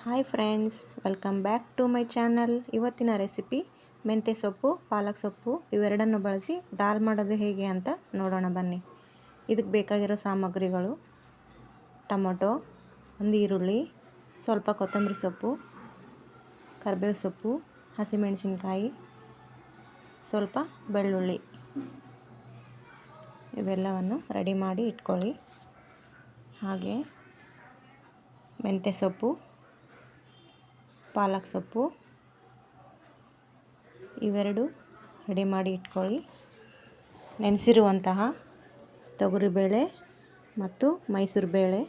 Hi friends, welcome back to my channel. ಇವತ್ತಿನ recipe ಮೆಂತ್ಯ ಸೊಪ್ಪು, ಪಾಲಕ್ ಸೊಪ್ಪು ಇವೆರಡನ್ನು ಬಳಸಿ ದಾಲ್ ಮಾಡೋದು ಹೇಗೆ ಅಂತ ನೋಡೋಣ ಬನ್ನಿ. ಇದಕ್ಕೆ ಬೇಕಾಗಿರೋ ಸಾಮಗ್ರಿಗಳು: ಟೊಮೊಟೊ, ಒಂದು ಈರುಳ್ಳಿ, ಸ್ವಲ್ಪ ಕೊತ್ತಂಬರಿ ಸೊಪ್ಪು, ಕರಿಬೇವು ಸೊಪ್ಪು, ಹಸಿಮೆಣಸಿನ್ಕಾಯಿ, ಸ್ವಲ್ಪ ಬೆಳ್ಳುಳ್ಳಿ. ಇವೆಲ್ಲವನ್ನು ರೆಡಿ ಮಾಡಿ ಇಟ್ಕೊಳ್ಳಿ. ಹಾಗೆ ಮೆಂತ್ಯ ಸೊಪ್ಪು, ಪಾಲಕ್ ಸೊಪ್ಪು ಇವೆರಡು ರೆಡಿ ಮಾಡಿ ಇಟ್ಕೊಳ್ಳಿ. ನೆನೆಸಿರುವಂತಹ ತೊಗರಿಬೇಳೆ ಮತ್ತು ಮೈಸೂರು ಬೇಳೆ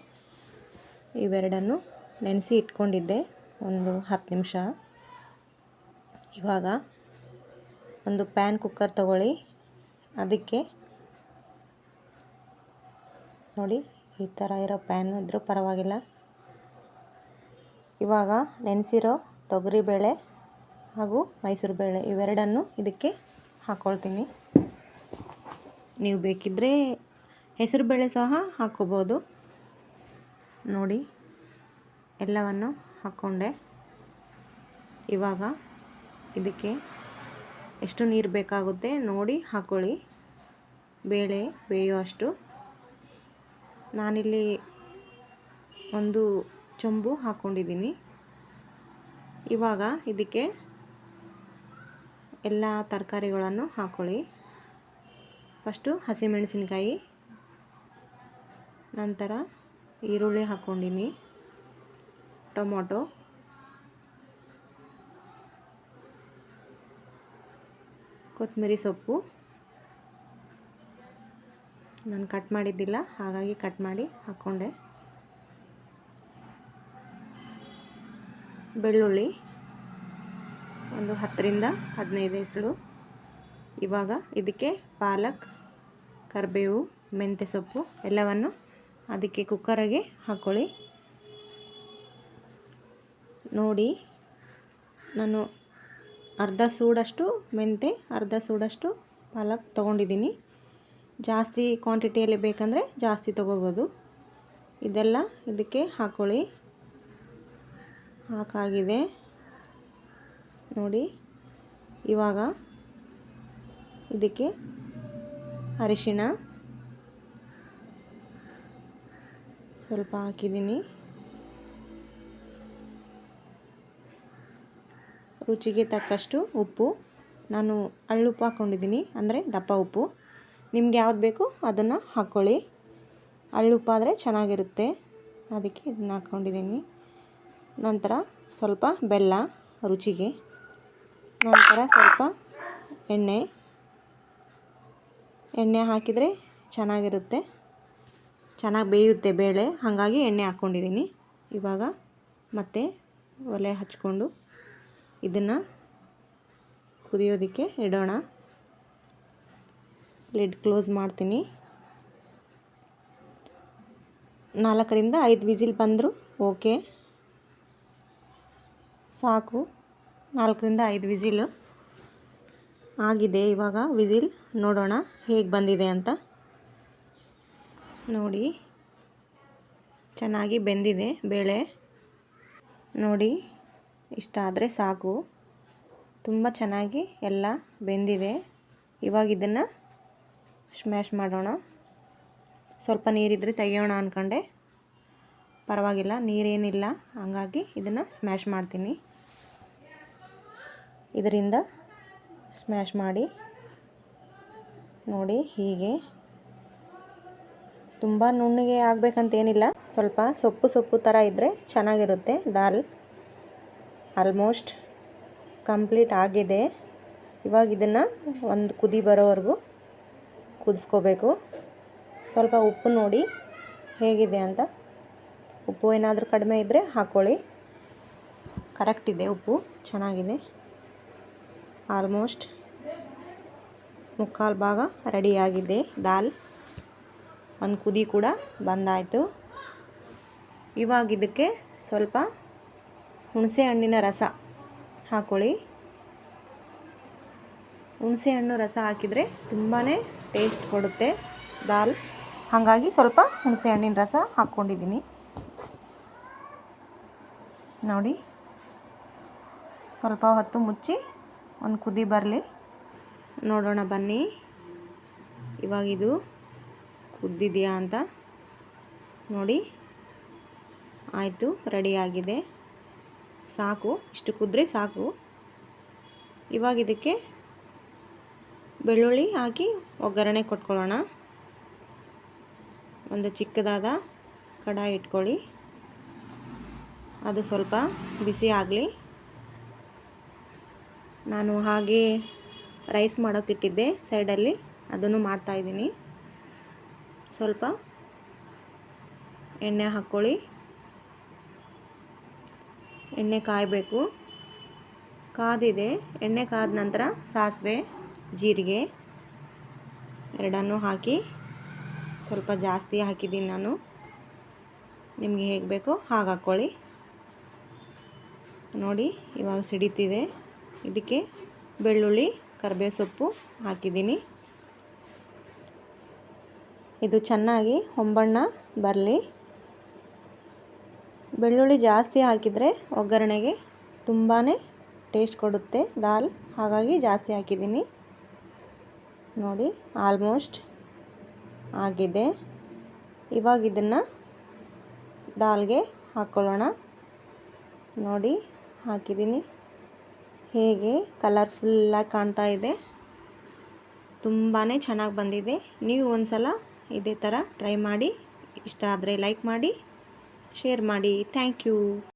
ಇವೆರಡನ್ನು ನೆನೆಸಿ ಇಟ್ಕೊಂಡಿದ್ದೆ ಒಂದು 10 ನಿಮಿಷ. ಇವಾಗ ಒಂದು ಪ್ಯಾನ್ ಕುಕ್ಕರ್ ತಗೊಳ್ಳಿ. ಅದಕ್ಕೆ ನೋಡಿ, ಈ ಥರ ಇರೋ ಪ್ಯಾನ್ ಇದ್ರೂ ಪರವಾಗಿಲ್ಲ. ಇವಾಗ ನೆನೆಸಿರೋ ತೊಗರಿಬೇಳೆ ಹಾಗೂ ಮೈಸೂರು ಬೇಳೆ ಇವೆರಡನ್ನು ಇದಕ್ಕೆ ಹಾಕ್ಕೊಳ್ತೀನಿ. ನೀವು ಬೇಕಿದ್ದರೆ ಹೆಸರು ಬೇಳೆ ಸಹ ಹಾಕ್ಕೋಬೋದು. ನೋಡಿ, ಎಲ್ಲವನ್ನು ಹಾಕ್ಕೊಂಡೆ. ಇವಾಗ ಇದಕ್ಕೆ ಎಷ್ಟು ನೀರು ಬೇಕಾಗುತ್ತೆ ನೋಡಿ ಹಾಕ್ಕೊಳ್ಳಿ. ಬೇಳೆ ಬೇಯುವಷ್ಟು. ನಾನಿಲ್ಲಿ ಒಂದು ಚೊಂಬು ಹಾಕ್ಕೊಂಡಿದ್ದೀನಿ. ಇವಾಗ ಇದಕ್ಕೆ ಎಲ್ಲ ತರಕಾರಿಗಳನ್ನು ಹಾಕ್ಕೊಳ್ಳಿ. ಫಸ್ಟು ಹಸಿಮೆಣಸಿನ್ಕಾಯಿ, ನಂತರ ಈರುಳ್ಳಿ ಹಾಕ್ಕೊಂಡಿನಿ, ಟೊಮೊಟೊ, ಕೊತ್ತಂಬರಿ ಸೊಪ್ಪು ನಾನು ಕಟ್ ಮಾಡಿದ್ದಿಲ್ಲ, ಹಾಗಾಗಿ ಕಟ್ ಮಾಡಿ ಹಾಕ್ಕೊಂಡೆ, ಬೆಳ್ಳುಳ್ಳಿ ಒಂದು 10ರಿಂದ 15 ಎಸಳು. ಇವಾಗ ಇದಕ್ಕೆ ಪಾಲಕ್, ಕರಿಬೇವು, ಮೆಂತ್ಯ ಸೊಪ್ಪು ಎಲ್ಲವನ್ನು ಅದಕ್ಕೆ ಕುಕ್ಕರಿಗೆ ಹಾಕ್ಕೊಳ್ಳಿ. ನೋಡಿ, ನಾನು ಅರ್ಧ ಸೂಡಷ್ಟು ಮೆಂತ್ಯ, ಅರ್ಧ ಸೂಡಷ್ಟು ಪಾಲಕ್ ತೊಗೊಂಡಿದ್ದೀನಿ. ಜಾಸ್ತಿ ಕ್ವಾಂಟಿಟಿಯಲ್ಲಿ ಬೇಕಂದರೆ ಜಾಸ್ತಿ ತೊಗೋಬೋದು. ಇದೆಲ್ಲ ಇದಕ್ಕೆ ಹಾಕ್ಕೊಳ್ಳಿ. ಹಾಕಾಗಿದೆ ನೋಡಿ. ಇವಾಗ ಇದಕ್ಕೆ ಅರಿಶಿಣ ಸ್ವಲ್ಪ ಹಾಕಿದ್ದೀನಿ, ರುಚಿಗೆ ತಕ್ಕಷ್ಟು ಉಪ್ಪು. ನಾನು ಹಳ್ಳುಪ್ಪು ಹಾಕ್ಕೊಂಡಿದ್ದೀನಿ, ಅಂದರೆ ದಪ್ಪ ಉಪ್ಪು. ನಿಮ್ಗೆ ಯಾವ್ದು ಬೇಕು ಅದನ್ನು ಹಾಕ್ಕೊಳ್ಳಿ. ಹಳ್ಳುಪ್ಪಾದರೆ ಚೆನ್ನಾಗಿರುತ್ತೆ, ಅದಕ್ಕೆ ಇದನ್ನು ಹಾಕ್ಕೊಂಡಿದ್ದೀನಿ. ನಂತರ ಸ್ವಲ್ಪ ಬೆಲ್ಲ ರುಚಿಗೆ, ನಂತರ ಸ್ವಲ್ಪ ಎಣ್ಣೆ ಹಾಕಿದರೆ ಚೆನ್ನಾಗಿರುತ್ತೆ, ಚೆನ್ನಾಗಿ ಬೇಯುತ್ತೆ ಬೇಳೆ, ಹಾಗಾಗಿ ಎಣ್ಣೆ ಹಾಕ್ಕೊಂಡಿದ್ದೀನಿ. ಇವಾಗ ಮತ್ತೆ ಒಲೆ ಹಚ್ಕೊಂಡು ಇದನ್ನು ಕುದಿಯೋದಕ್ಕೆ ಇಡೋಣ. ಲಿಡ್ ಕ್ಲೋಸ್ ಮಾಡ್ತೀನಿ. 4ರಿಂದ 5 ವಿಸಿಲ್ ಬಂದರೂ ಓಕೆ, ಸಾಕು. 4ರಿಂದ 5 ವಿಸಿಲ್ ಆಗಿದೆ. ಇವಾಗ ವಿಸಿಲ್ ನೋಡೋಣ ಹೇಗೆ ಬಂದಿದೆ ಅಂತ. ನೋಡಿ, ಚೆನ್ನಾಗಿ ಬೆಂದಿದೆ ಬೇಳೆ. ನೋಡಿ, ಇಷ್ಟ ಆದರೆ ಸಾಕು. ತುಂಬ ಚೆನ್ನಾಗಿ ಎಲ್ಲ ಬೆಂದಿದೆ. ಇವಾಗ ಇದನ್ನು ಸ್ಮ್ಯಾಶ್ ಮಾಡೋಣ. ಸ್ವಲ್ಪ ನೀರಿದ್ದರೆ ತೆಗೆಯೋಣ ಅಂದ್ಕೊಂಡೆ, ಪರವಾಗಿಲ್ಲ, ನೀರೇನಿಲ್ಲ, ಹಾಗಾಗಿ ಇದನ್ನು ಸ್ಮ್ಯಾಶ್ ಮಾಡ್ತೀನಿ. ಇದರಿಂದ ಸ್ಮ್ಯಾಶ್ ಮಾಡಿ ನೋಡಿ. ಹೀಗೆ ತುಂಬ ನುಣ್ಣಗೆ ಆಗಬೇಕಂತೇನಿಲ್ಲ, ಸ್ವಲ್ಪ ಸೊಪ್ಪು ಥರ ಇದ್ದರೆ ಚೆನ್ನಾಗಿರುತ್ತೆ ದಾಲ್. ಆಲ್ಮೋಸ್ಟ್ ಕಂಪ್ಲೀಟ್ ಆಗಿದೆ. ಇವಾಗ ಇದನ್ನು ಒಂದು ಕುದಿ ಬರೋವರೆಗೂ ಕುದಿಸ್ಕೋಬೇಕು. ಸ್ವಲ್ಪ ಉಪ್ಪು ನೋಡಿ ಹೇಗಿದೆ ಅಂತ. ಉಪ್ಪು ಏನಾದರೂ ಕಡಿಮೆ ಇದ್ದರೆ ಹಾಕ್ಕೊಳ್ಳಿ. ಕರೆಕ್ಟ್ ಇದೆ ಉಪ್ಪು, ಚೆನ್ನಾಗಿದೆ. ಆಲ್ಮೋಸ್ಟ್ ಮುಕ್ಕಾಲು ಭಾಗ ರೆಡಿಯಾಗಿದೆ ದಾಲ್. ಒಂದು ಕುದಿ ಕೂಡ ಬಂದಾಯಿತು. ಇವಾಗ ಇದಕ್ಕೆ ಸ್ವಲ್ಪ ಹುಣಸೆ ಹಣ್ಣಿನ ರಸ ಹಾಕ್ಕೊಳ್ಳಿ. ಹುಣಸೆ ಹಣ್ಣು ರಸ ಹಾಕಿದರೆ ತುಂಬಾ ಟೇಸ್ಟ್ ಕೊಡುತ್ತೆ ದಾಲ್, ಹಾಗಾಗಿ ಸ್ವಲ್ಪ ಹುಣಸೆ ಹಣ್ಣಿನ ರಸ ಹಾಕ್ಕೊಂಡಿದ್ದೀನಿ. ನೋಡಿ, ಸ್ವಲ್ಪ ಹೊತ್ತು ಮುಚ್ಚಿ ಒಂದು ಕುದಿ ಬರಲಿ, ನೋಡೋಣ ಬನ್ನಿ ಇವಾಗ ಇದು ಕುದ್ದಿದೆಯಾ ಅಂತ. ನೋಡಿ, ಆಯಿತು, ರೆಡಿಯಾಗಿದೆ. ಸಾಕು, ಇಷ್ಟು ಕುದ್ರೆ ಸಾಕು. ಇವಾಗ ಇದಕ್ಕೆ ಬೆಳ್ಳುಳ್ಳಿ ಹಾಕಿ ಒಗ್ಗರಣೆ ಕೊಟ್ಕೊಳ್ಳೋಣ. ಒಂದು ಚಿಕ್ಕದಾದ ಕಡಾಯಿ ಇಟ್ಕೊಳ್ಳಿ, ಅದು ಸ್ವಲ್ಪ ಬಿಸಿ ಆಗಲಿ. ನಾನು ಹಾಗೆ ರೈಸ್ ಮಾಡೋಕ್ಕಿಟ್ಟಿದ್ದೆ ಸೈಡಲ್ಲಿ, ಅದನ್ನು ಮಾಡ್ತಾಯಿದ್ದೀನಿ. ಸ್ವಲ್ಪ ಎಣ್ಣೆ ಹಾಕ್ಕೊಳ್ಳಿ, ಎಣ್ಣೆ ಕಾಯಬೇಕು. ಕಾದಿದೆ, ಎಣ್ಣೆ ಕಾದ ನಂತರ ಸಾಸಿವೆ, ಜೀರಿಗೆ ಎರಡನ್ನೂ ಹಾಕಿ, ಸ್ವಲ್ಪ ಜಾಸ್ತಿ ಹಾಕಿದ್ದೀನಿ ನಾನು, ನಿಮಗೆ ಹೇಗೆ ಬೇಕೋ ಹಾಗೆ ಹಾಕ್ಕೊಳ್ಳಿ. ನೋಡಿ, ಇವಾಗ ಸಿಡಿತಿದೆ. ಇದಕ್ಕೆ ಬೆಳ್ಳುಳ್ಳಿ, ಕರಿಬೇವು ಸೊಪ್ಪು ಹಾಕಿದ್ದೀನಿ. ಇದು ಚೆನ್ನಾಗಿ ಹೊಂಬಣ್ಣ ಬರಲಿ. ಬೆಳ್ಳುಳ್ಳಿ ಜಾಸ್ತಿ ಹಾಕಿದರೆ ಒಗ್ಗರಣೆಗೆ ತುಂಬಾ ಟೇಸ್ಟ್ ಕೊಡುತ್ತೆ ದಾಲ್, ಹಾಗಾಗಿ ಜಾಸ್ತಿ ಹಾಕಿದ್ದೀನಿ. ನೋಡಿ, ಆಲ್ಮೋಸ್ಟ್ ಆಗಿದೆ. ಇವಾಗ ಇದನ್ನು ದಾಲ್ಗೆ ಹಾಕ್ಕೊಳ್ಳೋಣ. ನೋಡಿ, ಹಾಕಿದ್ದೀನಿ. ಹೇಗೆ ಕಲರ್ಫುಲ್ಲಾಗಿ ಕಾಣ್ತಾ ಇದೆ, ತುಂಬಾ ಚೆನ್ನಾಗಿ ಬಂದಿದೆ. ನೀವು ಒಂದು ಸಲ ಇದೇ ಥರ ಟ್ರೈ ಮಾಡಿ. ಇಷ್ಟ ಆದರೆ ಲೈಕ್ ಮಾಡಿ, ಶೇರ್ ಮಾಡಿ. Thank you.